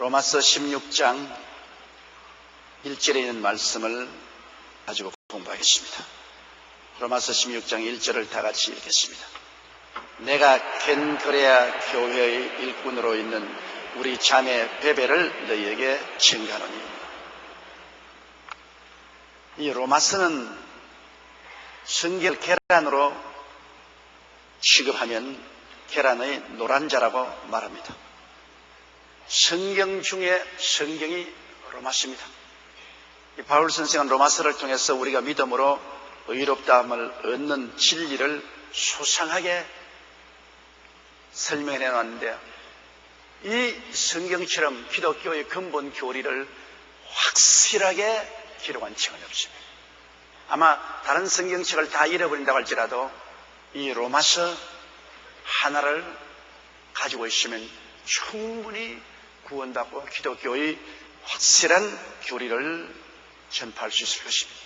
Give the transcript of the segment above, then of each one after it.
로마서 16장 1절에 있는 말씀을 가지고 공부하겠습니다. 로마서 16장 1절을 다 같이 읽겠습니다. 내가 켄그레아 교회의 일꾼으로 있는 우리 자매 베베를 너희에게 증가하노니. 이 로마서는 성경 계란으로 취급하면 계란의 노란자라고 말합니다. 성경 중에 성경이 로마서입니다. 바울 선생은 로마서를 통해서 우리가 믿음으로 의롭다함을 얻는 진리를 소상하게 설명해 놨는데요. 이 성경처럼 기독교의 근본 교리를 확실하게 기록한 책은 없습니다. 아마 다른 성경책을 다 잃어버린다고 할지라도 이 로마서 하나를 가지고 있으면 충분히 구원받고 기독교의 확실한 교리를 전파할 수 있을 것입니다.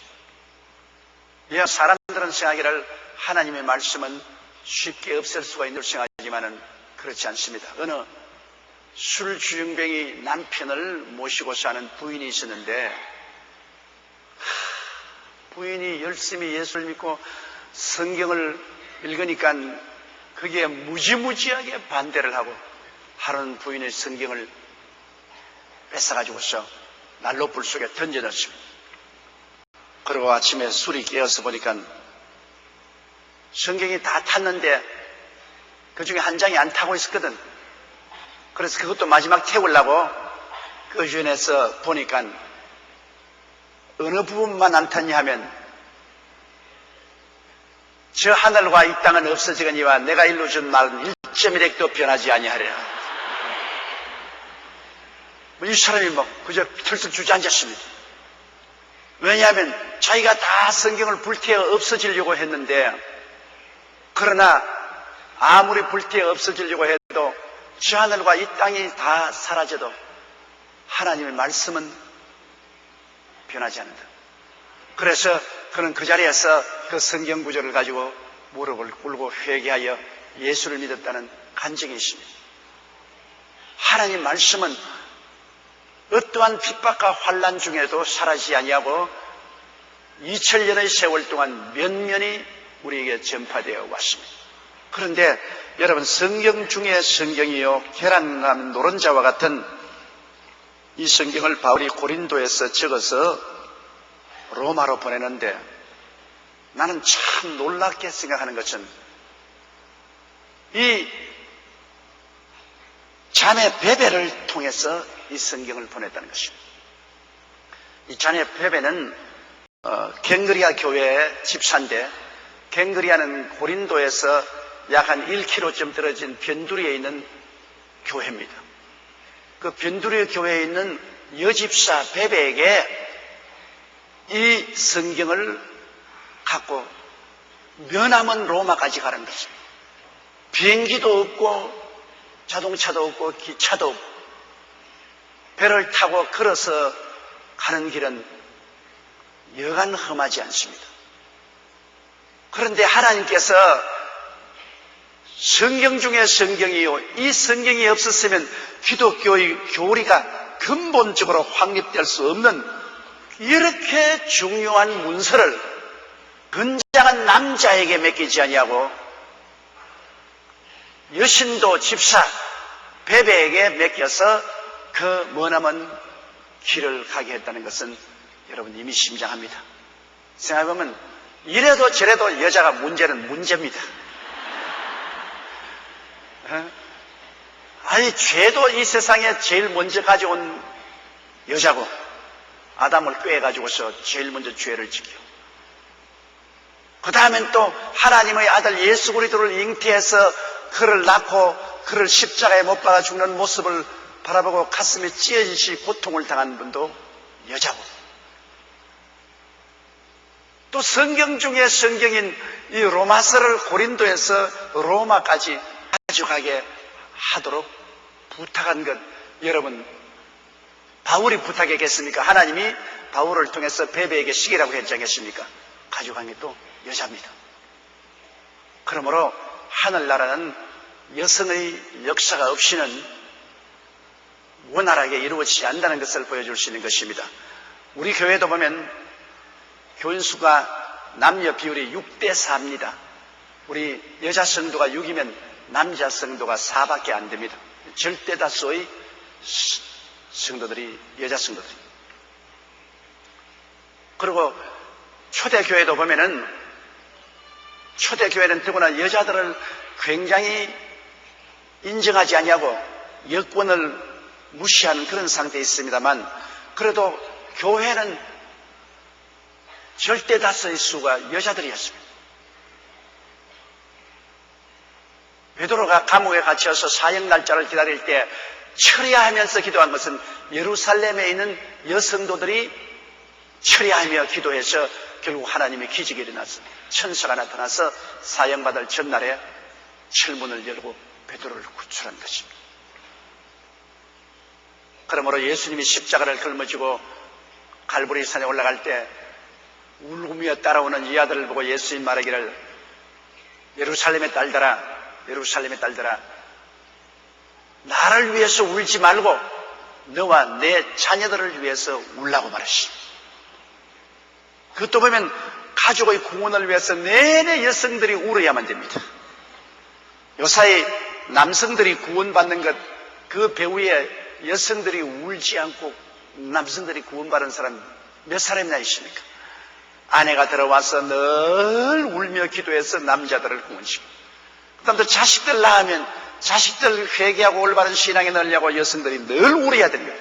사람들은 생각하기를 하나님의 말씀은 쉽게 없앨 수가 있는 줄 생각하지만은 그렇지 않습니다. 어느 술주정뱅이 남편을 모시고 사는 부인이 있었는데 부인이 열심히 예수를 믿고 성경을 읽으니까 그게 무지무지하게 반대를 하고 하루는 부인의 성경을 뺏어가지고서 난로불 속에 던져넣습니다. 그리고 아침에 술이 깨어서 보니까 성경이 다 탔는데 그 중에 한 장이 안 타고 있었거든. 그래서 그것도 마지막 태우려고 그 주변에서 보니까 어느 부분만 안 탔냐 하면 저 하늘과 이 땅은 없어지거니와 내가 일로 준 말은 1.1핵도 변하지 아니하리라. 이 사람이 그저 털썩 주저앉았습니다. 왜냐하면 자기가 다 성경을 불태워 없어지려고 했는데, 그러나 아무리 불태워 없어지려고 해도 저 하늘과 이 땅이 다 사라져도 하나님의 말씀은 변하지 않는다. 그래서 그는 그 자리에서 그 성경 구절을 가지고 무릎을 꿇고 회개하여 예수를 믿었다는 간증이 있습니다. 하나님 말씀은 어떠한 핍박과 환난 중에도 사라지지 아니하고 2000년의 세월 동안 면면히 우리에게 전파되어 왔습니다. 그런데 여러분, 성경 중에 성경이요 계란감 노른자와 같은 이 성경을 바울이 고린도에서 적어서 로마로 보내는데, 나는 참 놀랍게 생각하는 것은 이 자매 베베를 통해서 이 성경을 보냈다는 것입니다. 이 자매 베베는 갱그리아 교회의 집사인데, 갱그리아는 고린도에서 약 한 1km쯤 떨어진 변두리에 있는 교회입니다. 그 변두리 교회에 있는 여집사 베베에게 이 성경을 갖고 면함은 로마까지 가는 것입니다. 비행기도 없고 자동차도 없고 기차도 없고 배를 타고 걸어서 가는 길은 여간 험하지 않습니다. 그런데 하나님께서 성경 중에 성경이요, 이 성경이 없었으면 기독교의 교리가 근본적으로 확립될 수 없는 이렇게 중요한 문서를 건장한 남자에게 맡기지 아니하고 여신도 집사 베베에게 맡겨서 그 머나먼 길을 가게 했다는 것은 여러분 이미 심장합니다. 생각해보면 이래도 저래도 여자가 문제는 문제입니다. 아니, 죄도 이 세상에 제일 먼저 가져온 여자고 아담을 꾀해가지고서 제일 먼저 죄를 지켜. 그 다음엔 또 하나님의 아들 예수 그리스도를 잉태해서 그를 낳고 그를 십자가에 못 박아 죽는 모습을 바라보고 가슴에 찢어지시 고통을 당한 분도 여자고, 또 성경 중에 성경인 이 로마서를 고린도에서 로마까지 가져가게 하도록 부탁한 것, 여러분 바울이 부탁했겠습니까? 하나님이 바울을 통해서 베베에게 시키라고 했지 않겠습니까? 가져간 게 또 여자입니다. 그러므로 하늘나라는 여성의 역사가 없이는 원활하게 이루어지지 않는다는 것을 보여줄 수 있는 것입니다. 우리 교회도 보면 교인 수가 남녀 비율이 6대4입니다. 우리 여자 성도가 6이면 남자 성도가 4밖에 안 됩니다. 절대 다수의 성도들이 여자 성도들이. 그리고 초대교회도 보면은 초대교회는 더구나 여자들을 굉장히 인정하지 아니하고 여권을 무시하는 그런 상태에 있습니다만, 그래도 교회는 절대 다수의 수가 여자들이었습니다. 베드로가 감옥에 갇혀서 사형 날짜를 기다릴 때 철야하면서 기도한 것은 예루살렘에 있는 여성도들이 철야하며 기도해서 결국 하나님의 기적이 일어나서 천사가 나타나서 사형받을 전날에 철문을 열고 베드로를 구출한 것입니다. 그러므로 예수님이 십자가를 걸머지고 갈보리 산에 올라갈 때 울으며 따라오는 이 아들을 보고 예수님 말하기를 예루살렘의 딸들아, 예루살렘의 딸들아, 나를 위해서 울지 말고 너와 내 자녀들을 위해서 울라고 말하십니다. 그것도 보면 가족의 구원을 위해서 내내 여성들이 울어야만 됩니다. 요사이 남성들이 구원받는 것, 그 배후에 여성들이 울지 않고 남성들이 구원받은 사람 몇 사람이나 있습니까? 아내가 들어와서 늘 울며 기도해서 남자들을 구원시키고, 그 다음에 자식들 낳으면 자식들 회개하고 올바른 신앙에 넣으려고 여성들이 늘 울어야 됩니다.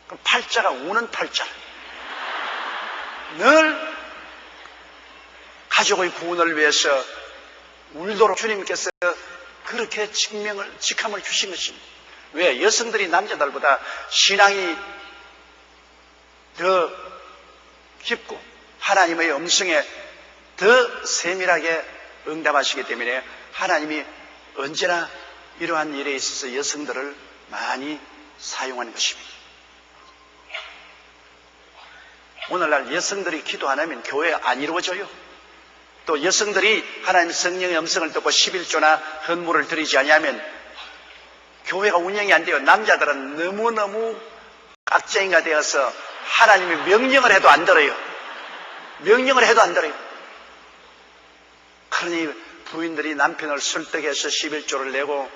그럼 팔자가 우는 팔자. 늘 가족의 구원을 위해서 울도록 주님께서 그렇게 직함을 주신 것입니다. 왜? 여성들이 남자들보다 신앙이 더 깊고 하나님의 음성에 더 세밀하게 응답하시기 때문에 하나님이 언제나 이러한 일에 있어서 여성들을 많이 사용하는 것입니다. 오늘날 여성들이 기도 안 하면 교회 안 이루어져요. 또 여성들이 하나님 성령의 음성을 듣고 11조나 헌물을 드리지 아니하면 교회가 운영이 안 돼요. 남자들은 너무너무 깍쟁이가 되어서 하나님이 명령을 해도 안 들어요. 명령을 해도 안 들어요. 그러니 부인들이 남편을 설득해서 11조를 내고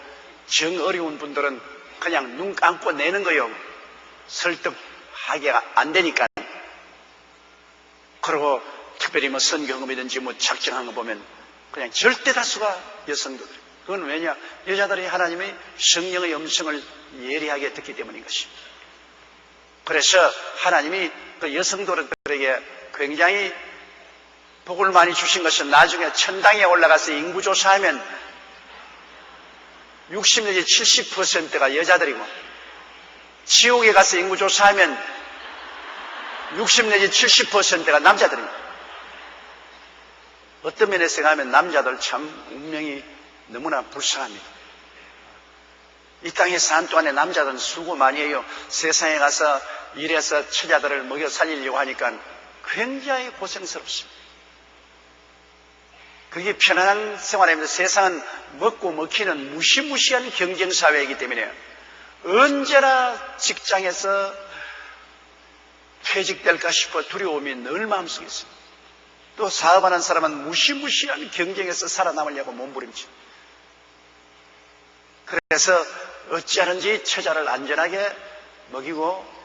정 어려운 분들은 그냥 눈 감고 내는 거예요. 설득하기가 안 되니까. 그리고 특별히 뭐 선교금이든지 뭐 작정한 거 보면 그냥 절대 다수가 여성들. 그건 왜냐? 여자들이 하나님의 성령의 음성을 예리하게 듣기 때문인 것입니다. 그래서 하나님이 그 여성들에게 굉장히 복을 많이 주신 것은 나중에 천당에 올라가서 인구조사하면 60 내지 70%가 여자들이고, 지옥에 가서 인구조사하면 60 내지 70%가 남자들입니다. 어떤 면에서 생각하면 남자들 참 운명이 너무나 불쌍합니다. 이 땅에 산 동안에 남자들은 수고 많이 해요. 세상에 가서 일해서 처자들을 먹여 살리려고 하니까 굉장히 고생스럽습니다. 그게 편안한 생활입니다. 세상은 먹고 먹히는 무시무시한 경쟁사회이기 때문에 언제나 직장에서 퇴직될까 싶어 두려움이 늘 마음속에 있습니다. 또 사업하는 사람은 무시무시한 경쟁에서 살아남으려고 몸부림칩니다. 그래서 어찌하는지 처자를 안전하게 먹이고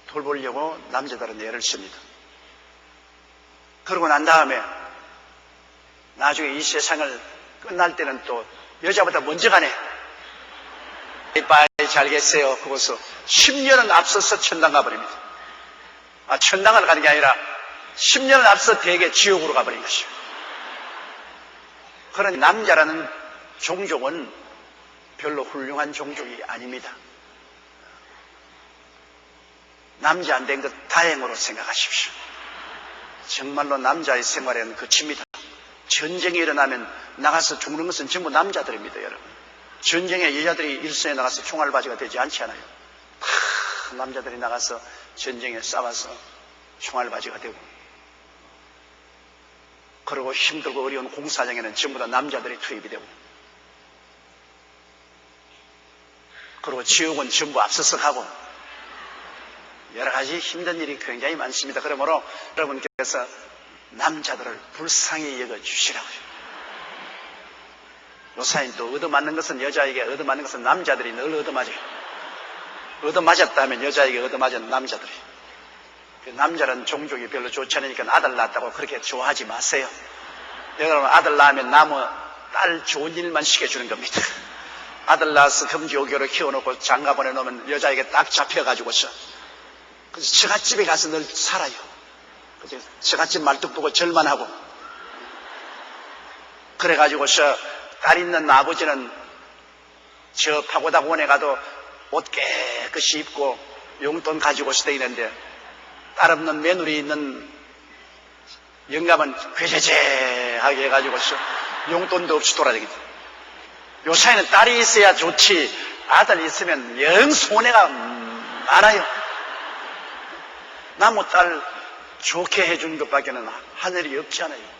돌보려고 남자들은 애를 씁니다. 그러고 난 다음에 나중에 이 세상을 끝날 때는 또 여자보다 먼저 가네. 빠이 잘겠어요. 그것을 10년은 앞서서 천당 가버립니다. 천당을 가는 게 아니라 10년을 앞서 대개 지옥으로 가버린 것입니다. 그런 남자라는 종족은 별로 훌륭한 종족이 아닙니다. 남자 안 된 것 다행으로 생각하십시오. 정말로 남자의 생활에는 그칩니다. 전쟁이 일어나면 나가서 죽는 것은 전부 남자들입니다, 여러분. 전쟁에 여자들이 일선에 나가서 총알바지가 되지 않지 않아요. 다 남자들이 나가서 전쟁에 싸워서 총알바지가 되고, 그리고 힘들고 어려운 공사장에는 전부 다 남자들이 투입이 되고, 그리고 지옥은 전부 앞서서 가고 여러 가지 힘든 일이 굉장히 많습니다. 그러므로 여러분께서 남자들을 불쌍히 여겨주시라고요. 요사인 또 얻어맞는 것은 여자에게 얻어맞는 것은 남자들이 늘 얻어맞아요. 얻어맞았다면 여자에게 얻어맞은 남자들이. 남자는 종족이 별로 좋지 않으니까 아들 낳았다고 그렇게 좋아하지 마세요. 여러분 아들 낳으면 딸 좋은 일만 시켜주는 겁니다. 아들 낳아서 금지오교로 키워놓고 장가 보내놓으면 여자에게 딱 잡혀가지고서 그래서 처갓집에 가서 늘 살아요. 그래서 처갓집 말뚝 보고 절만 하고 그래가지고서 딸 있는 아버지는 저 파고다원에 가도 옷 깨끗이 입고 용돈 가지고서 다니는데 딸 없는 며느리 있는 영감은 괴제제하게 해가지고서 용돈도 없이 돌아다니다. 요사이는 딸이 있어야 좋지 아들 있으면 영 손해가 많아요. 나무 딸 좋게 해주는 것밖에는 하늘이 없잖아요.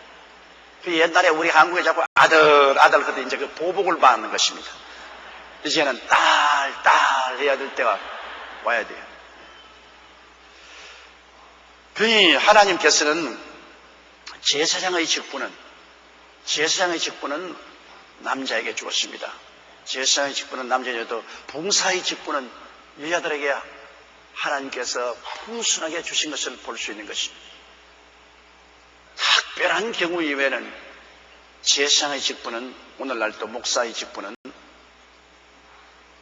옛날에 우리 한국에 자꾸 아들 그때 이제 그 보복을 받는 것입니다. 이제는 딸 해야 될 때가 와야 돼요. 그러니 하나님께서는 제사장의 직분은 남자에게 주었습니다. 제사장의 직분은 남자여도 봉사의 직분은 여자들에게 하나님께서 풍성하게 주신 것을 볼 수 있는 것입니다. 특별한 경우 이외에는 제사장의 직분은 오늘날 또 목사의 직분은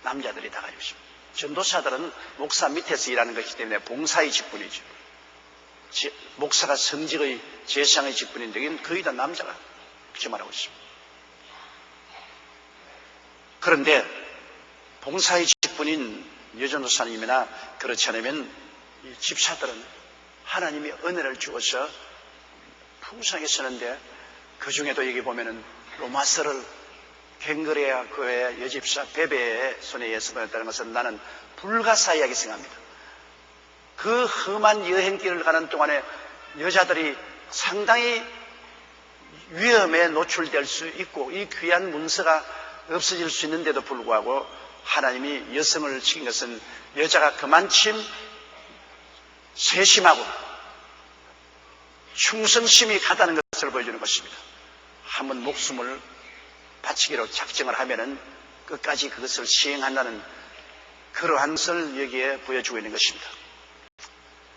남자들이 다 가지고 있습니다. 전도사들은 목사 밑에서 일하는 것이기 때문에 봉사의 직분이죠. 목사가 성직의 제사장의 직분인데 이건 거의 다 남자가 그렇게 말하고 있습니다. 그런데 봉사의 직분인 여전도사님이나 그렇지 않으면 이 집사들은 하나님이 은혜를 주어서 풍성하게 쓰는데 그 중에도 여기 보면은 로마서를 갱그레아 교회 여집사 베베의 손에 의해서 보냈다는 것은 나는 불가사의하게 생각합니다. 그 험한 여행길을 가는 동안에 여자들이 상당히 위험에 노출될 수 있고 이 귀한 문서가 없어질 수 있는데도 불구하고 하나님이 여성을 지킨 것은 여자가 그만큼 세심하고 충성심이 가다는 것을 보여주는 것입니다. 한번 목숨을 바치기로 작정을 하면은 끝까지 그것을 시행한다는 그러한 것을 여기에 보여주고 있는 것입니다.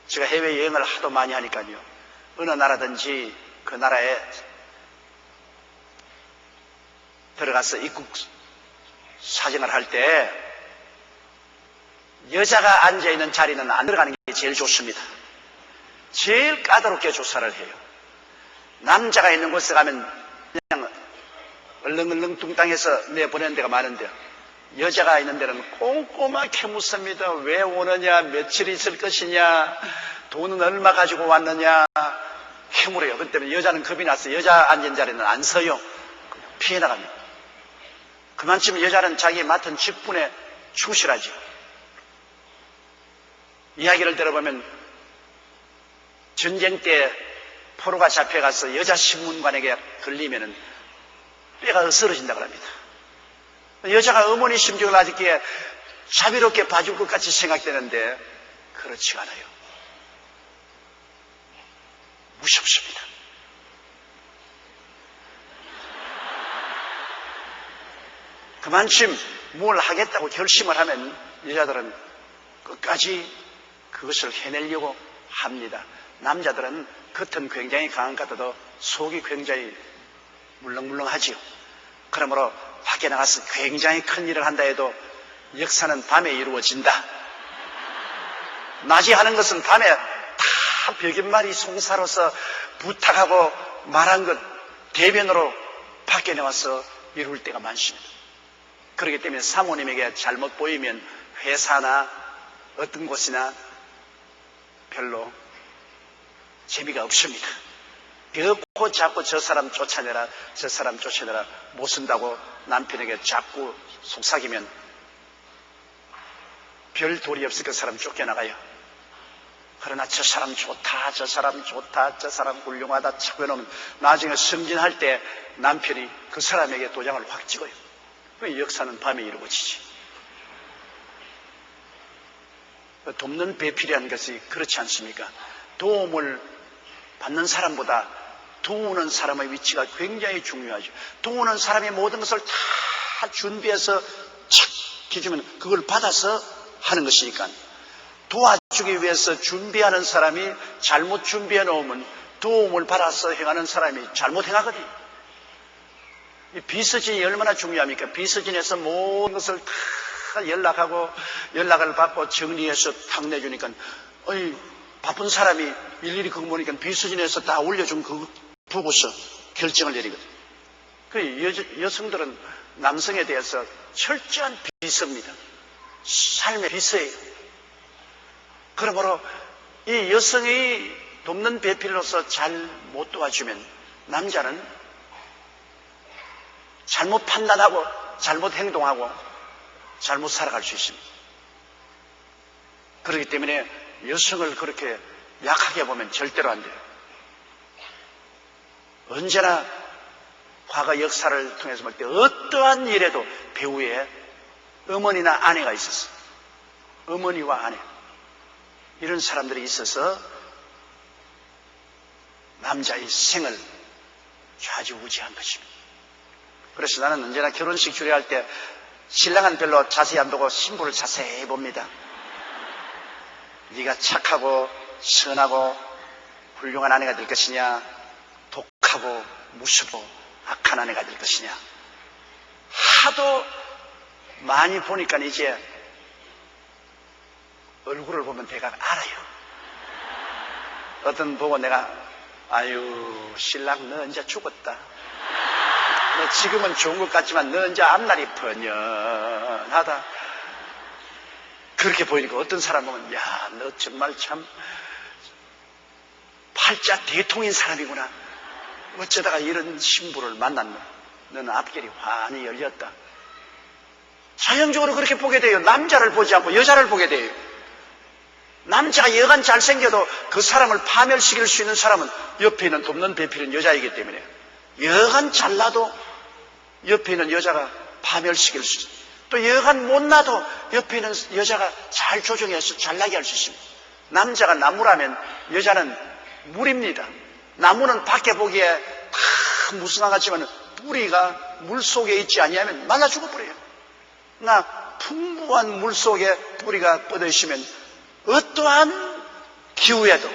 제가 해외여행을 하도 많이 하니까요. 어느 나라든지 그 나라에 들어가서 입국 사정을 할 때 여자가 앉아있는 자리는 안 들어가는 게 제일 좋습니다. 제일 까다롭게 조사를 해요. 남자가 있는 곳에 가면 그냥 얼렁얼렁 뚱땅해서 내보내는 데가 많은데 여자가 있는 데는 꼼꼼하게 묻습니다. 왜 오느냐, 며칠 있을 것이냐, 돈은 얼마 가지고 왔느냐 캐물어요. 그때는 여자는 겁이 나서 여자 앉은 자리는 안 서요. 피해 나갑니다. 그만큼 여자는 자기 맡은 직분에 충실하죠. 이야기를 들어보면 전쟁 때 포로가 잡혀가서 여자 신문관에게 걸리면은 뼈가 으스러진다고 합니다. 여자가 어머니 심정을 아직기에 자비롭게 봐줄 것 같이 생각되는데 그렇지 않아요. 무섭습니다. 그만큼 뭘 하겠다고 결심을 하면 여자들은 끝까지 그것을 해내려고 합니다. 남자들은 겉은 굉장히 강한 것 같아도 속이 굉장히 물렁물렁하지요. 그러므로 밖에 나가서 굉장히 큰 일을 한다 해도 역사는 밤에 이루어진다. 낮에 하는 것은 밤에 다 벽인말이 송사로서 부탁하고 말한 것 대변으로 밖에 나와서 이룰 때가 많습니다. 그렇기 때문에 사모님에게 잘못 보이면 회사나 어떤 곳이나 별로 재미가 없습니다. 벽고 자꾸 저 사람 쫓아내라 저 사람 쫓아내라 못 쓴다고 남편에게 자꾸 속삭이면 별 도리 없이 그 사람 쫓겨나가요. 그러나 저 사람 좋다 저 사람 좋다 저 사람 훌륭하다 자꾸 해놓으면 나중에 승진할 때 남편이 그 사람에게 도장을 확 찍어요. 그 역사는 밤에 이루어지지. 돕는 배필이라는 것이 그렇지 않습니까? 도움을 받는 사람보다 도우는 사람의 위치가 굉장히 중요하죠. 도우는 사람이 모든 것을 다 준비해서 착 해주면 그걸 받아서 하는 것이니까, 도와주기 위해서 준비하는 사람이 잘못 준비해 놓으면 도움을 받아서 행하는 사람이 잘못 행하거든요. 이 비서진이 얼마나 중요합니까? 비서진에서 모든 것을 다 연락을 받고 정리해서 탁 내주니까, 바쁜 사람이 일일이 그거 보니까 비서진에서 다 올려준 그거 보고서 결정을 내리거든. 그 여성들은 남성에 대해서 철저한 비서입니다. 삶의 비서예요. 그러므로 이 여성이 돕는 배필로서 잘 못 도와주면 남자는 잘못 판단하고 잘못 행동하고 잘못 살아갈 수 있습니다. 그렇기 때문에 여성을 그렇게 약하게 보면 절대로 안 돼요. 언제나 과거 역사를 통해서 볼 때 어떠한 일에도 배후에 어머니나 아내가 있었어요. 어머니와 아내, 이런 사람들이 있어서 남자의 생을 좌지우지한 것입니다. 그래서 나는 언제나 결혼식 주례할 때 신랑은 별로 자세히 안 보고 신부를 자세히 봅니다. 네가 착하고 선하고 훌륭한 아내가 될 것이냐, 독하고 무섭고 악한 아내가 될 것이냐. 하도 많이 보니까 이제 얼굴을 보면 내가 알아요. 어떤 보고 내가, 아유 신랑 너 이제 죽었다, 너 지금은 좋은 것 같지만 너 이제 앞날이 번연하다, 그렇게 보이니까 어떤 사람 보면, 야 너 정말 참 팔자 대통인 사람이구나, 어쩌다가 이런 신부를 만났노, 너는 앞길이 환히 열렸다. 자연적으로 그렇게 보게 돼요. 남자를 보지 않고 여자를 보게 돼요. 남자가 여간 잘생겨도 그 사람을 파멸시킬 수 있는 사람은 옆에 있는 돕는 배필은 여자이기 때문에, 여간 잘나도 옆에 있는 여자가 파멸시킬 수 있어요. 또 여간 못나도 옆에 있는 여자가 잘 조정해서 잘나게 할 수 있습니다. 남자가 나무라면 여자는 물입니다. 나무는 밖에 보기에 다 무성한 것 같지만 뿌리가 물 속에 있지 아니하면 말라 죽어버려요. 나 풍부한 물 속에 뿌리가 뻗어 있으면 어떠한 기후에도,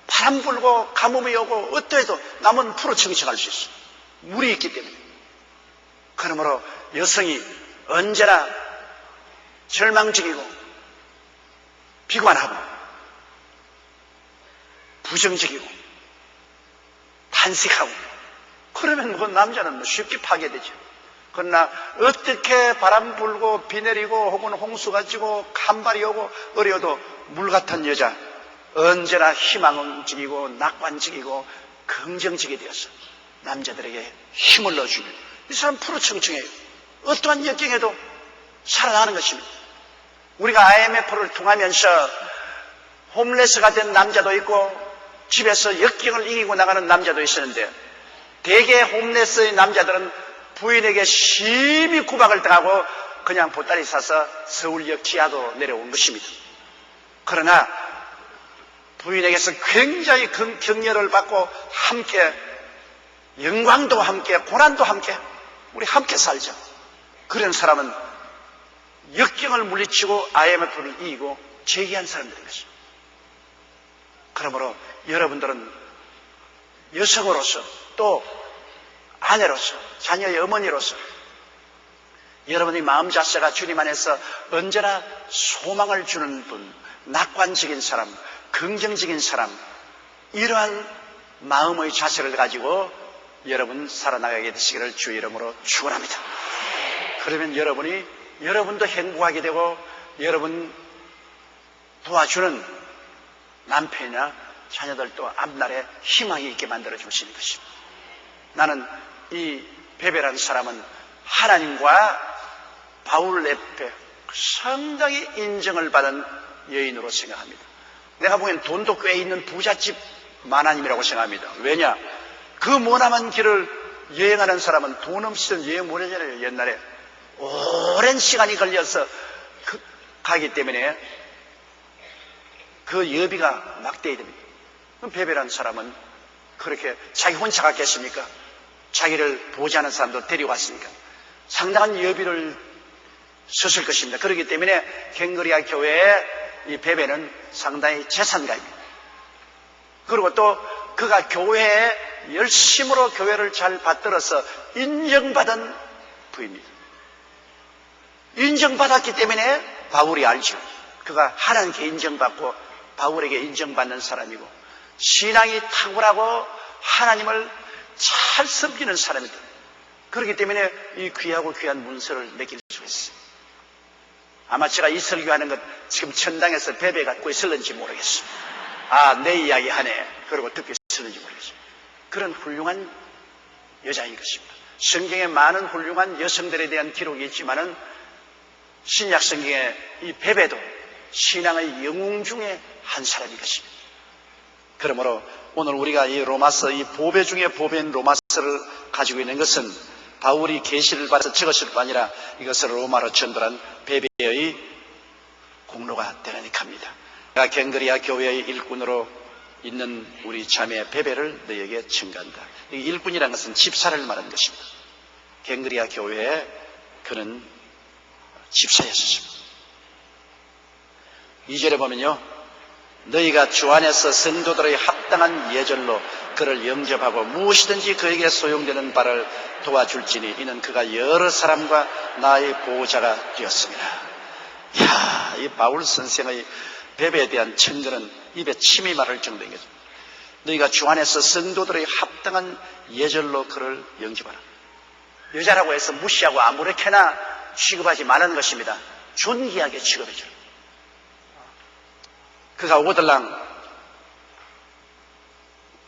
바람 불고 가뭄이 오고 어떠해도 나무는 푸르청청할 수 있어요. 물이 있기 때문에. 그러므로 여성이 언제나 절망적이고 비관하고 부정적이고 탄식하고 그러면 그 남자는 쉽게 파괴되죠. 그러나 어떻게 바람 불고 비 내리고 혹은 홍수가 지고 간발이 오고 어려워도 물 같은 여자, 언제나 희망적이고 낙관적이고 긍정적이 되어서 남자들에게 힘을 넣어주면 이 사람 푸르청청해요. 어떠한 역경에도 살아나는 것입니다. 우리가 IMF를 통하면서 홈레스가 된 남자도 있고 집에서 역경을 이기고 나가는 남자도 있었는데, 대개 홈레스의 남자들은 부인에게 심히 구박을 당하고 그냥 보따리 싸서 서울역 지하도 내려온 것입니다. 그러나 부인에게서 굉장히 격려를 받고 함께 영광도 함께 고난도 함께 우리 함께 살자, 그런 사람은 역경을 물리치고 IMF를 이기고 재기한 사람들인 것입니다. 그러므로 여러분들은 여성으로서 또 아내로서 자녀의 어머니로서 여러분의 마음 자세가 주님 안에서 언제나 소망을 주는 분, 낙관적인 사람, 긍정적인 사람, 이러한 마음의 자세를 가지고 여러분 살아나가게 되시기를 주의 이름으로 축원합니다. 그러면 여러분도 행복하게 되고 여러분 도와주는 남편이나 자녀들도 앞날에 희망이 있게 만들어 주시는 것입니다. 나는 이 베베라는 사람은 하나님과 바울 앞에 상당히 인정을 받은 여인으로 생각합니다. 내가 보기엔 돈도 꽤 있는 부잣집 마나님이라고 생각합니다. 왜냐? 그 머나먼 길을 여행하는 사람은 돈 없이는 여행 못하잖아요. 옛날에 오랜 시간이 걸려서 가기 때문에 그 여비가 막대해야 됩니다. 그럼 베베라는 사람은 그렇게 자기 혼자 갔겠습니까? 자기를 보지 않은 사람도 데려왔으니까 상당한 여비를 썼을 것입니다. 그렇기 때문에 갱그리아 교회의 이 베베는 상당히 재산가입니다. 그리고 또 그가 교회에 열심으로 교회를 잘 받들어서 인정받은 부입니다. 인정받았기 때문에 바울이 알죠. 그가 하나님께 인정받고 바울에게 인정받는 사람이고 신앙이 탁월하고 하나님을 잘 섬기는 사람이다. 그렇기 때문에 이 귀하고 귀한 문서를 맡길 수가 있어요. 아마 제가 이 설교하는 것 지금 천당에서 베베 갖고 있을는지 모르겠어요. 아, 내 이야기 하네. 그러고 듣고 있을는지 모르겠어요. 그런 훌륭한 여자인 것입니다. 성경에 많은 훌륭한 여성들에 대한 기록이 있지만은 신약 성경에 이 베베도 신앙의 영웅 중에 한 사람인 것입니다. 그러므로 오늘 우리가 이 로마서, 이 보배 중에 보배인 로마서를 가지고 있는 것은 바울이 계시를 받아서 적었을 뿐 아니라 이것을 로마로 전달한 베베의 공로가 되니까입니다. 내가 갱그리아 교회의 일꾼으로 있는 우리 자매 베베를 너에게 청구한다. 이 일꾼이라는 것은 집사를 말하는 것입니다. 갱그리아 교회에 그는 집사였습니다. 2절에 보면요, 너희가 주 안에서 성도들의 합당한 예절로 그를 영접하고 무엇이든지 그에게 소용되는 바를 도와줄지니 이는 그가 여러 사람과 나의 보호자가 되었습니다. 이야, 이 바울 선생의 베베에 대한 청구는 입에 침이 마를 정도인 거죠. 너희가 주 안에서 성도들의 합당한 예절로 그를 영접하라. 여자라고 해서 무시하고 아무렇게나 취급하지 말라는 것입니다. 존귀하게 취급해줘라. 그가 오들랑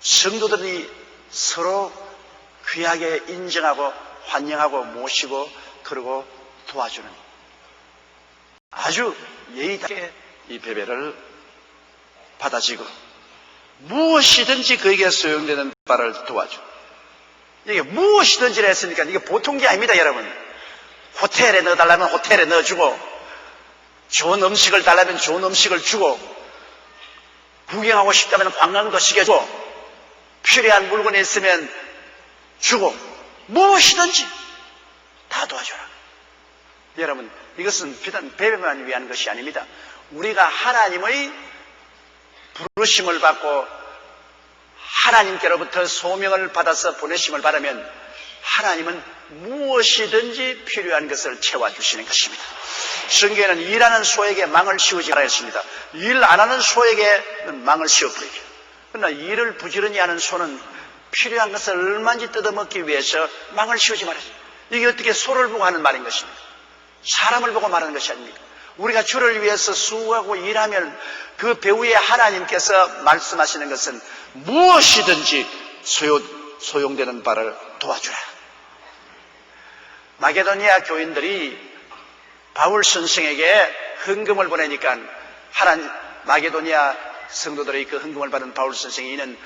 성도들이 서로 귀하게 인정하고 환영하고 모시고 그리고 도와주는 아주 예의답게 이 베베를 받아지고 무엇이든지 그에게 소용되는 바를 도와줘. 이게 무엇이든지라 했으니까 이게 보통 게 아닙니다, 여러분. 호텔에 넣어달라면 호텔에 넣어주고 좋은 음식을 달라면 좋은 음식을 주고 구경하고 싶다면 관광도 시켜주고 필요한 물건이 있으면 주고 무엇이든지 다 도와줘라. 여러분, 이것은 비단 베베만 위한 것이 아닙니다. 우리가 하나님의 부르심을 받고 하나님께로부터 소명을 받아서 보내심을 받으면 하나님은 무엇이든지 필요한 것을 채워주시는 것입니다. 성경에는 일하는 소에게 망을 씌우지 말아야 했습니다. 일 안 하는 소에게 망을 씌워버리죠. 그러나 일을 부지런히 하는 소는 필요한 것을 얼마든지 뜯어먹기 위해서 망을 씌우지 말아야 했습니다. 이게 어떻게 소를 보고 하는 말인 것입니까? 사람을 보고 말하는 것이 아닙니까? 우리가 주를 위해서 수고하고 일하면 그 배후에 하나님께서 말씀하시는 것은 무엇이든지 소용되는 바를 도와주라. 마게도니아 교인들이 바울 선생에게 헌금을 보내니까 마게도니아 성도들의 그 헌금을 받은 바울 선생이 이는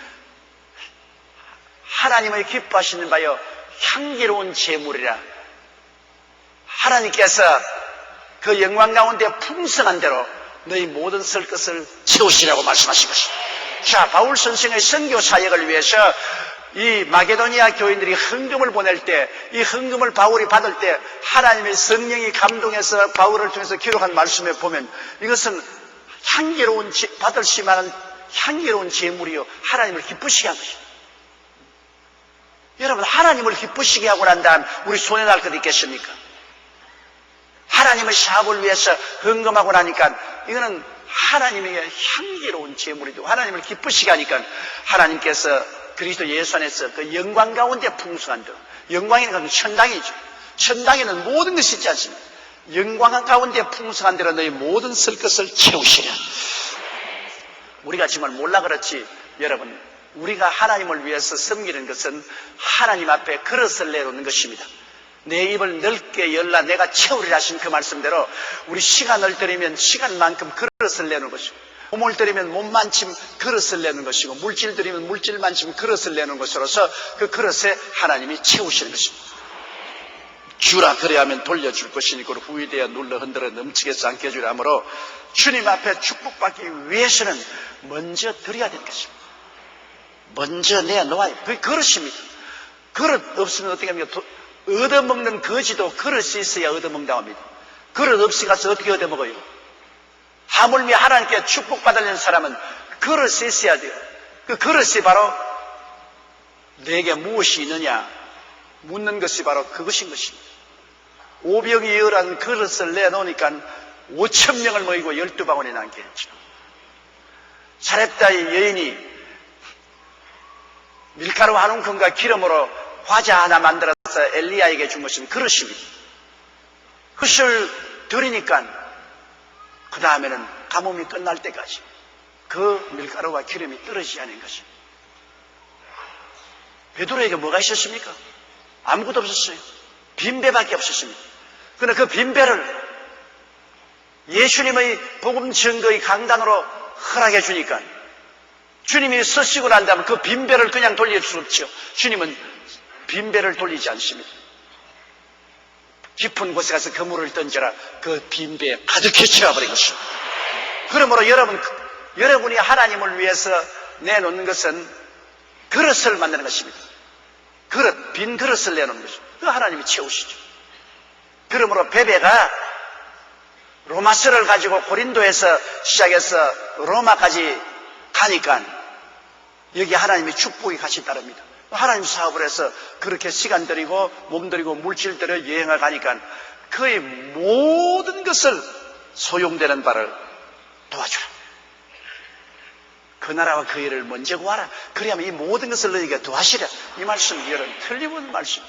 하나님의 기뻐하시는 바여 향기로운 제물이라 하나님께서 그 영광 가운데 풍성한 대로 너희 모든 쓸 것을 채우시라고 말씀하신 것입니다. 자, 바울 선생의 선교 사역을 위해서 이 마게도니아 교인들이 헌금을 보낼 때, 이 헌금을 바울이 받을 때 하나님의 성령이 감동해서 바울을 통해서 기록한 말씀에 보면 이것은 향기로운, 받을 시만한 향기로운 제물이요 하나님을 기쁘시게 한 것입니다. 여러분, 하나님을 기쁘시게 하고 난 다음 우리 손에 날 것 있겠습니까? 하나님의 사업을 위해서 헌금하고 나니까 이거는 하나님에게 향기로운 제물이고 하나님을 기쁘시게 하니까 하나님께서 그리스도 예수 안에서 그 영광 가운데 풍성한 것, 영광이라는 건 천당이죠. 천당에는 모든 것이 있지 않습니까? 영광 가운데 풍성한 대로 너희 모든 쓸 것을 채우시라. 우리가 정말 몰라 그렇지 여러분, 우리가 하나님을 위해서 섬기는 것은 하나님 앞에 그릇을 내놓는 것입니다. 내 입을 넓게 열라 내가 채우리라 하신 그 말씀대로 우리 시간을 들이면 시간만큼 그릇을 내는 것이고 몸을 들이면 몸만큼 그릇을 내는 것이고 물질 들이면 물질만큼 그릇을 내는 것으로서 그 그릇에 하나님이 채우시는 것입니다. 주라 그래야면 돌려줄 것이니 그걸 후회되어 눌러 흔들어 넘치게 해서 안 깨주려 하므로 주님 앞에 축복받기 위해서는 먼저 드려야 되는 것입니다. 먼저 내놓아야 그게 그릇입니다. 그릇 없으면 어떻게 합니까? 얻어먹는 거지도 그릇이 있어야 얻어먹는다고 합니다. 그릇 없이 가서 어떻게 얻어먹어요? 하물며 하나님께 축복받으려는 사람은 그릇이 있어야 돼요. 그 그릇이 바로 내게 무엇이 있느냐 묻는 것이 바로 그것인 것입니다. 오병이어라는 그릇을 내놓으니까 5,000명을 모이고 12바구니 남게 했죠. 사렙다의 여인이 밀가루 한 움큼과 기름으로 과자 하나 만들어서 엘리야에게 준 것은 그릇입니다. 그것을 드리니까 그 다음에는 가뭄이 끝날 때까지 그 밀가루와 기름이 떨어지지 않은 것입니다. 베드로에게 뭐가 있었습니까? 아무것도 없었어요. 빈배밖에 없었습니다. 그러나 그 빈배를 예수님의 복음 증거의 강단으로 허락해 주니까 주님이 쓰시고 난 다음에 그 빈배를 그냥 돌릴 수 없죠. 주님은 빈배를 돌리지 않습니다. 깊은 곳에 가서 그물을 던져라. 그 빈배에 가득히 채워버린 것입니다. 그러므로 여러분이 하나님을 위해서 내놓는 것은 그릇을 만드는 것입니다. 빈 그릇을 내놓는 것입니다. 그 하나님이 채우시죠. 그러므로 베베가 로마서를 가지고 고린도에서 시작해서 로마까지 가니까 여기 하나님의 축복이 같이 따릅니다. 하나님 사업을 해서 그렇게 시간 들이고 몸 들이고 물질 들여 여행을 가니까 그의 모든 것을 소용되는 바를 도와주라. 그 나라와 그 일을 먼저 구하라. 그래야만 이 모든 것을 너희에게 도와시라. 이 말씀이 여러분 틀림없는 말씀.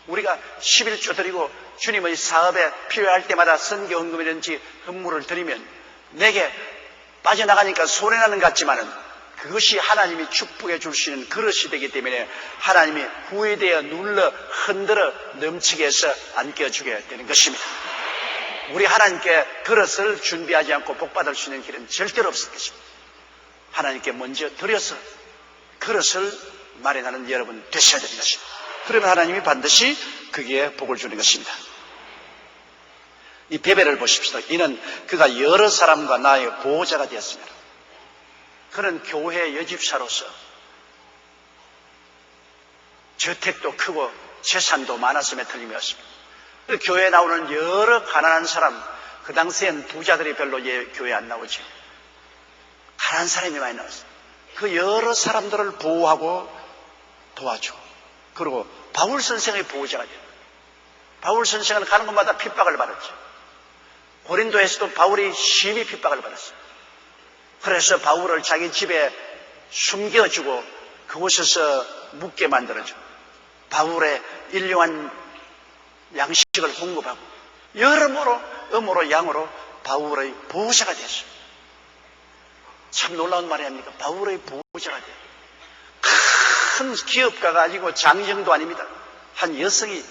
우리가 11조 드리고 주님의 사업에 필요할 때마다 선교 헌금이든지 헌물을 드리면 내게 빠져나가니까 손해나는 것 같지만은 그것이 하나님이 축복해 줄 수 있는 그릇이 되기 때문에 하나님이 후회되어 눌러 흔들어 넘치게 해서 안겨주게 되는 것입니다. 우리 하나님께 그릇을 준비하지 않고 복받을 수 있는 길은 절대로 없을 것입니다. 하나님께 먼저 드려서 그릇을 마련하는 여러분 되셔야 되는 것입니다. 그러면 하나님이 반드시 거기에 복을 주는 것입니다. 이 베베를 보십시다. 이는 그가 여러 사람과 나의 보호자가 되었습니다. 그는 교회 여집사로서 저택도 크고 재산도 많았음에 틀림이 없습니다. 교회에 나오는 여러 가난한 사람, 그 당시엔 부자들이 별로 교회에 안 나오죠. 가난한 사람이 많이 나왔어요. 그 여러 사람들을 보호하고 도와주고, 그리고 바울 선생의 보호자가 돼요. 바울 선생은 가는 곳마다 핍박을 받았죠. 고린도에서도 바울이 심히 핍박을 받았어요. 그래서 바울을 자기 집에 숨겨주고 그곳에서 묵게 만들어주고 바울의 일용한 양식을 공급하고 여러모로 음으로 양으로 바울의 보호자가 됐어요. 참 놀라운 말이 아닙니까? 바울의 보호자가 돼요. 큰 기업가가 아니고 장정도 아닙니다. 한 여성이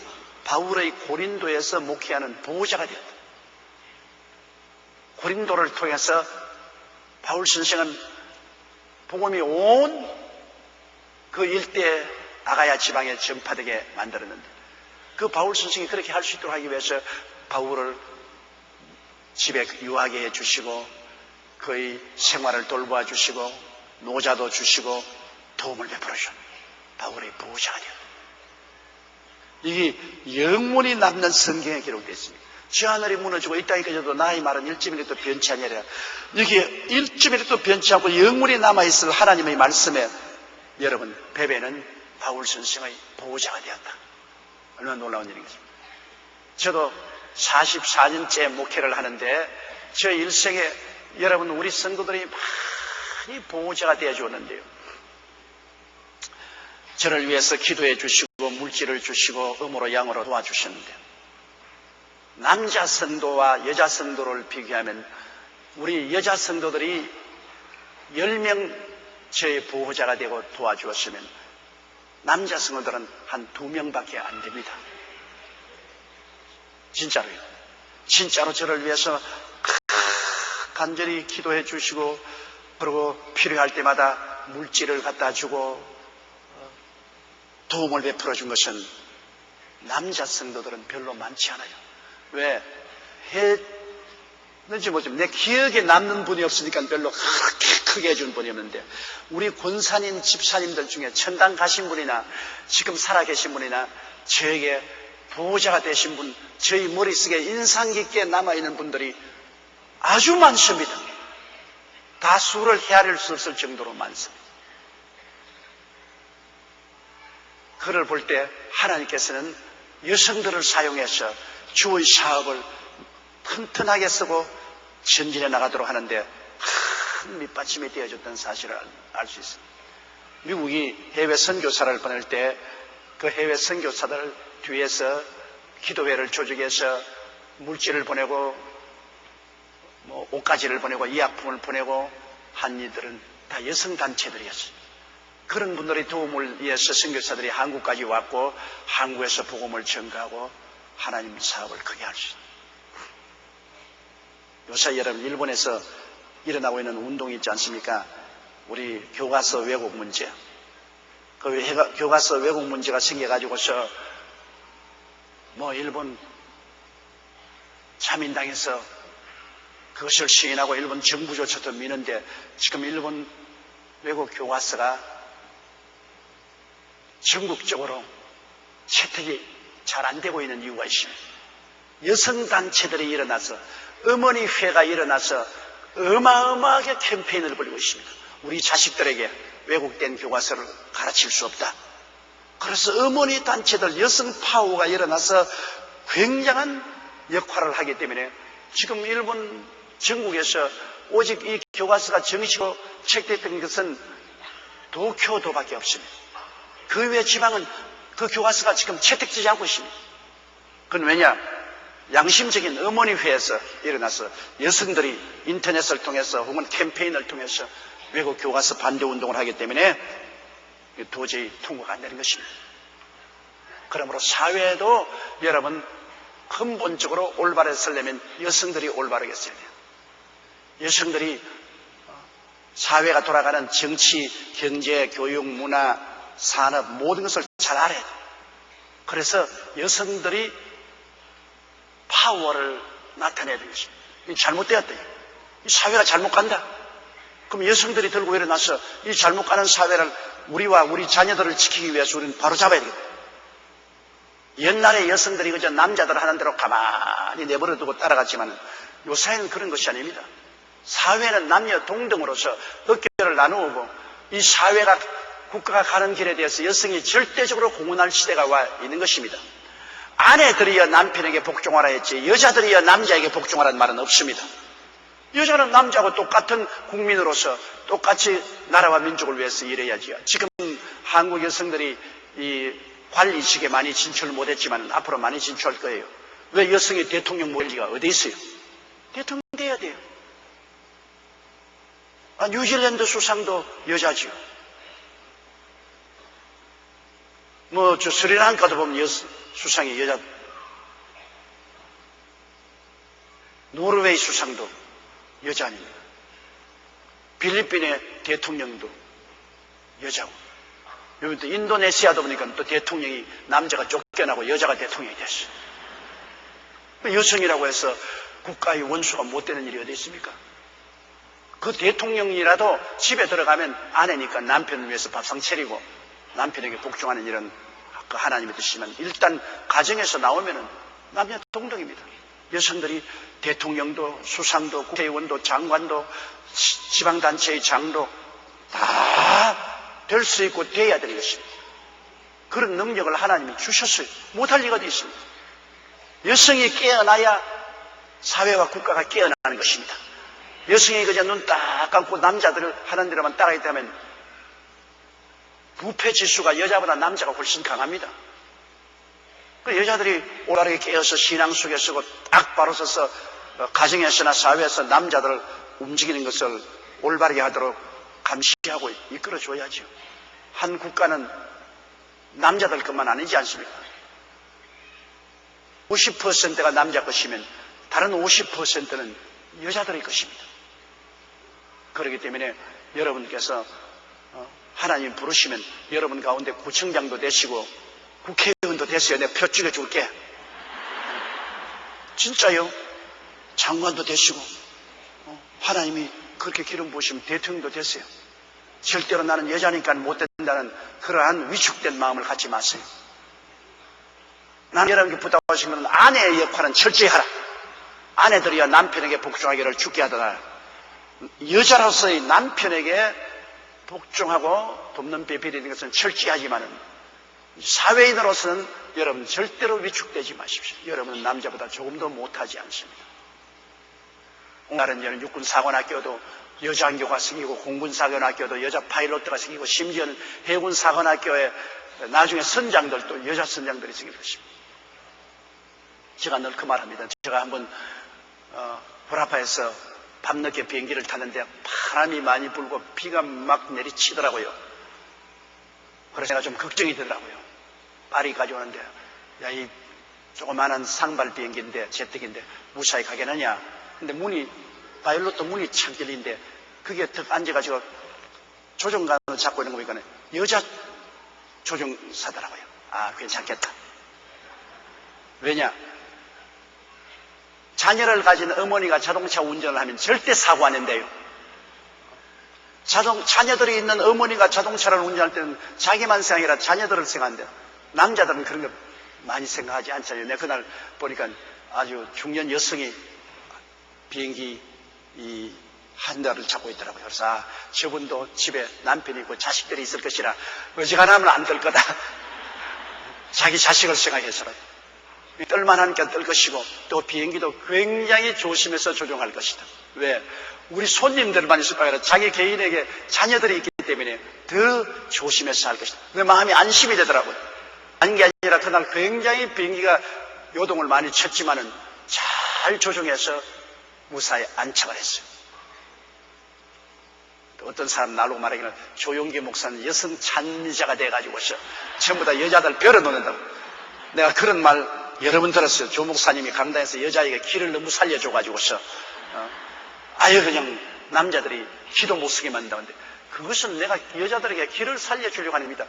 바울의 고린도에서 목회하는 보호자가 되었다. 고린도를 통해서 바울 선생은 복음이 온 그 일대 아가야 지방에 전파되게 만들었는데 그 바울 선생이 그렇게 할 수 있도록 하기 위해서 바울을 집에 유하게 해주시고 그의 생활을 돌보아 주시고 노자도 주시고 도움을 베풀어 주셨습니다. 바울의 보호자가 되었다. 이게 영원히 남는 성경에 기록되어 있습니다. 저 하늘이 무너지고 이 땅이 깨져도 나의 말은 일점이라도 변치 아니하리라. 여기에 일점이라도 변치 않고 영원히 남아있을 하나님의 말씀에 여러분 베베는 바울 선생의 보호자가 되었다. 얼마나 놀라운 일인겠습니까? 저도 44년째 목회를 하는데 저 일생에 여러분 우리 성도들이 많이 보호자가 되어 주었는데요. 저를 위해서 기도해 주시고 물질을 주시고 음으로 양으로 도와주셨는데 남자 성도와 여자 성도를 비교하면 우리 여자 성도들이 10명 저의 보호자가 되고 도와주었으면 남자 성도들은 한 2명밖에 안 됩니다. 진짜로요. 진짜로 저를 위해서 간절히 기도해 주시고 그리고 필요할 때마다 물질을 갖다 주고 도움을 베풀어 준 것은 남자 성도들은 별로 많지 않아요. 왜? 했는지 모르지만 내 기억에 남는 분이 없으니까 별로 그렇게 크게 해준 분이 없는데, 우리 권사님 집사님들 중에 천당 가신 분이나 지금 살아계신 분이나 저에게 보호자가 되신 분, 저희 머릿속에 인상 깊게 남아있는 분들이 아주 많습니다. 다 수를 헤아릴 수 없을 정도로 많습니다. 그를 볼 때 하나님께서는 여성들을 사용해서 주의 사업을 튼튼하게 쓰고 전진해 나가도록 하는데 큰 밑받침이 되어줬던 사실을 알 수 있습니다. 미국이 해외 선교사를 보낼 때 그 해외 선교사들 뒤에서 기도회를 조직해서 물질을 보내고 옷가지를 보내고 의약품을 보내고 한 이들은 다 여성단체들이었어요. 그런 분들의 도움을 위해서 선교사들이 한국까지 왔고 한국에서 복음을 전가하고 하나님 사업을 크게 할 수 있어요. 요새 여러분 일본에서 일어나고 있는 운동이 있지 않습니까? 우리 교과서 왜곡 문제. 그 교과서 왜곡 문제가 생겨가지고서 일본 자민당에서 그것을 시인하고 일본 정부조차도 미는데 지금 일본 외국 교과서가 전국적으로 채택이 잘 안 되고 있는 이유가 있습니다. 여성단체들이 일어나서 어머니회가 일어나서 어마어마하게 캠페인을 벌이고 있습니다. 우리 자식들에게 왜곡된 교과서를 가르칠 수 없다. 그래서 어머니 단체들 여성 파워가 일어나서 굉장한 역할을 하기 때문에 지금 일본 전국에서 오직 이 교과서가 정식으로 채택된 것은 도쿄도밖에 없습니다. 그 외 지방은 그 교과서가 지금 채택되지 않고 있습니다. 그건 왜냐? 양심적인 어머니회에서 일어나서 여성들이 인터넷을 통해서 혹은 캠페인을 통해서 외국 교과서 반대 운동을 하기 때문에 도저히 통과가 안 되는 것입니다. 그러므로 사회도 여러분 근본적으로 올바르게 서려면 여성들이 올바르게 서야 돼요. 여성들이 사회가 돌아가는 정치, 경제, 교육, 문화, 산업 모든 것을 잘 알아야 돼요. 그래서 여성들이 파워를 나타내야 되는 것입니다. 이 잘못되었다. 이 사회가 잘못 간다. 그럼 여성들이 들고 일어나서 이 잘못 가는 사회를 우리와 우리 자녀들을 지키기 위해서 우리는 바로 잡아야 되겠다. 옛날에 여성들이 그저 남자들 하는 대로 가만히 내버려두고 따라갔지만 요새는 그런 것이 아닙니다. 사회는 남녀 동등으로서 어깨를 나누고 이 사회가 국가가 가는 길에 대해서 여성이 절대적으로 공헌할 시대가 와 있는 것입니다. 아내들이여 남편에게 복종하라 했지 여자들이여 남자에게 복종하라는 말은 없습니다. 여자는 남자하고 똑같은 국민으로서 똑같이 나라와 민족을 위해서 일해야지요. 지금 한국 여성들이 이 관리직에 많이 진출 못했지만 앞으로 많이 진출할 거예요. 왜 여성이 대통령 못 될 리가 어디 있어요? 대통령 돼야 돼요. 뉴질랜드 수상도 여자지요. 스리랑카도 보면 수상이 여자. 노르웨이 수상도 여자 아닙니다. 필리핀의 대통령도 여자고. 요즘 또 인도네시아도 보니까 또 대통령이 남자가 쫓겨나고 여자가 대통령이 됐어요. 여성이라고 해서 국가의 원수가 못 되는 일이 어디 있습니까? 그 대통령이라도 집에 들어가면 아내니까 남편을 위해서 밥상 차리고 남편에게 복종하는 일은 그 하나님의 뜻이지만 일단 가정에서 나오면은 남녀 동등입니다. 여성들이 대통령도 수상도 국회의원도 장관도 지방단체의 장도 다 될 수 있고 돼야 되는 것입니다. 그런 능력을 하나님이 주셨어요. 못할 리가 어디 있습니다. 여성이 깨어나야 사회와 국가가 깨어나는 것입니다. 여성이 그저 눈 딱 감고 남자들을 하는 대로만 따라가게 되면 부패 지수가 여자보다 남자가 훨씬 강합니다. 여자들이 올바르게 깨어서 신앙 속에 서고 딱 바로 서서 가정에서나 사회에서 남자들을 움직이는 것을 올바르게 하도록 감시하고 이끌어줘야죠. 한 국가는 남자들 것만 아니지 않습니까? 50%가 남자 것이면 다른 50%는 여자들의 것입니다. 그렇기 때문에 여러분께서 하나님 부르시면 여러분 가운데 구청장도 되시고 국회의원도 대통령도 됐어요. 내가 표 찍어줄게. 진짜요. 장관도 되시고 하나님이 그렇게 기름 부으시면 대통령도 됐어요. 절대로 나는 여자니까 못 된다는 그러한 위축된 마음을 갖지 마세요. 난 여러분께 부탁하신 것은 아내의 역할은 철저히 하라. 아내들이야 남편에게 복종하기를 주께 하더라. 여자로서의 남편에게 복종하고 돕는 배필이 것은 철저히 하지만은 사회인으로서는 여러분 절대로 위축되지 마십시오. 여러분은 남자보다 조금도 못하지 않습니다. 오늘은 육군사관학교도 여자 안교가 생기고 공군사관학교도 여자 파일럿들가 생기고 심지어는 해군사관학교에 나중에 선장들도 여자 선장들이 생길 것입니다. 제가 늘 그 말합니다. 제가 한번 보라파에서 밤늦게 비행기를 탔는데 바람이 많이 불고 비가 막 내리치더라고요. 그래서 제가 좀 걱정이 되더라고요. 파리 가져오는데 야, 이 조그마한 상발 비행기인데 제트기인데 무사히 가겠느냐. 근데 문이 파일럿도 문이 창 열린데 그게 턱 앉아가지고 조종관을 잡고 있는 거 보니까 여자 조종사더라고요. 아, 괜찮겠다. 왜냐? 자녀를 가진 어머니가 자동차 운전을 하면 절대 사고 안 된대요. 자녀들이 있는 어머니가 자동차를 운전할 때는 자기만 생각이라 자녀들을 생각한대요. 남자들은 그런 거 많이 생각하지 않잖아요. 내가 그날 보니까 아주 중년 여성이 비행기 한 달을 잡고 있더라고요. 그래서 저분도 집에 남편이 있고 자식들이 있을 것이라 어지간하면 안 될 거다. 자기 자식을 생각해서라도. 뜰만하니까 뜰 것이고 또 비행기도 굉장히 조심해서 조종할 것이다. 왜? 우리 손님들만 있을 거야. 자기 개인에게 자녀들이 있기 때문에 더 조심해서 할 것이다. 내 마음이 안심이 되더라고요. 아닌 게 아니라 그날 굉장히 비행기가 요동을 많이 쳤지만은 잘 조종해서 무사히 안착을 했어요. 어떤 사람 나로 말하기는 조용기 목사는 여성 찬미자가 돼가지고서 전부 다 여자들 벼려놓는다고. 내가 그런 말 여러 번 들었어요. 조 목사님이 강단에서 여자에게 기를 너무 살려줘가지고서 아예 그냥 남자들이 기도 못 쓰게 만든다는데 그것은 내가 여자들에게 기를 살려주려고 합니다.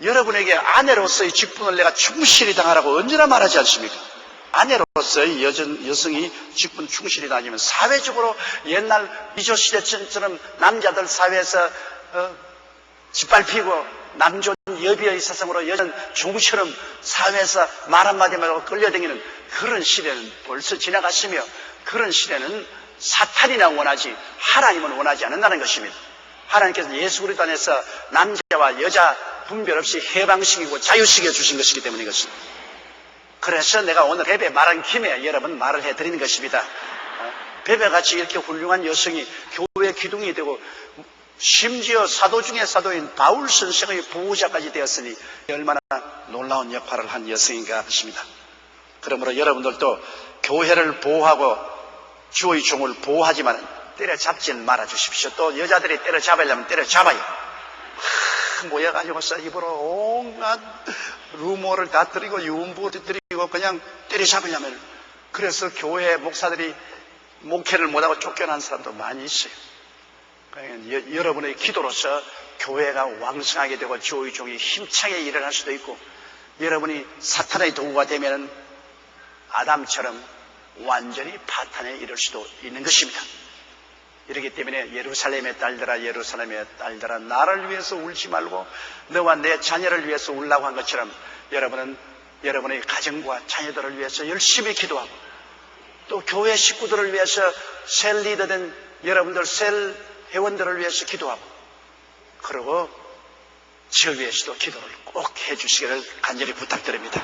여러분에게 아내로서의 직분을 내가 충실히 당하라고 언제나 말하지 않습니까? 아내로서의 여성이 직분 충실히 다니면 사회적으로 옛날 미조시대처럼 남자들 사회에서 짓밟히고 남존 여비의 세상으로 여전 종처럼 사회에서 말 한마디 말고 끌려다니는 그런 시대는 벌써 지나갔으며 그런 시대는 사탄이나 원하지 하나님은 원하지 않는다는 것입니다. 하나님께서 예수 그리스도 안에서 남자와 여자 분별 없이 해방시키고 자유시켜 주신 것이기 때문에 이것입니다. 그래서 내가 오늘 베베 말한 김에 여러분 말을 해드리는 것입니다. 베베같이 이렇게 훌륭한 여성이 교회 기둥이 되고 심지어 사도 중에 사도인 바울 선생의 보호자까지 되었으니 얼마나 놀라운 역할을 한 여성인가 하십니다. 그러므로 여러분들도 교회를 보호하고 주의 종을 보호하지만 때려잡지는 말아주십시오. 또 여자들이 때려잡으려면 때려잡아요. 모여가지고서 입으로 온갖 루머를 다 드리고 유언부를 드리고 그냥 때려잡으려면 그래서 교회 목사들이 목회를 못하고 쫓겨난 사람도 많이 있어요. 여러분의 기도로서 교회가 왕성하게 되고 주의 종이 힘차게 일어날 수도 있고 여러분이 사탄의 도구가 되면 아담처럼 완전히 파탄에 이를 수도 있는 것입니다. 이렇기 때문에 예루살렘의 딸들아 예루살렘의 딸들아 나를 위해서 울지 말고 너와 내 자녀를 위해서 울라고 한 것처럼 여러분은 여러분의 가정과 자녀들을 위해서 열심히 기도하고 또 교회 식구들을 위해서 셀 리더된 여러분들 셀 회원들을 위해서 기도하고 그리고 저 위해서도 기도를 꼭 해주시기를 간절히 부탁드립니다.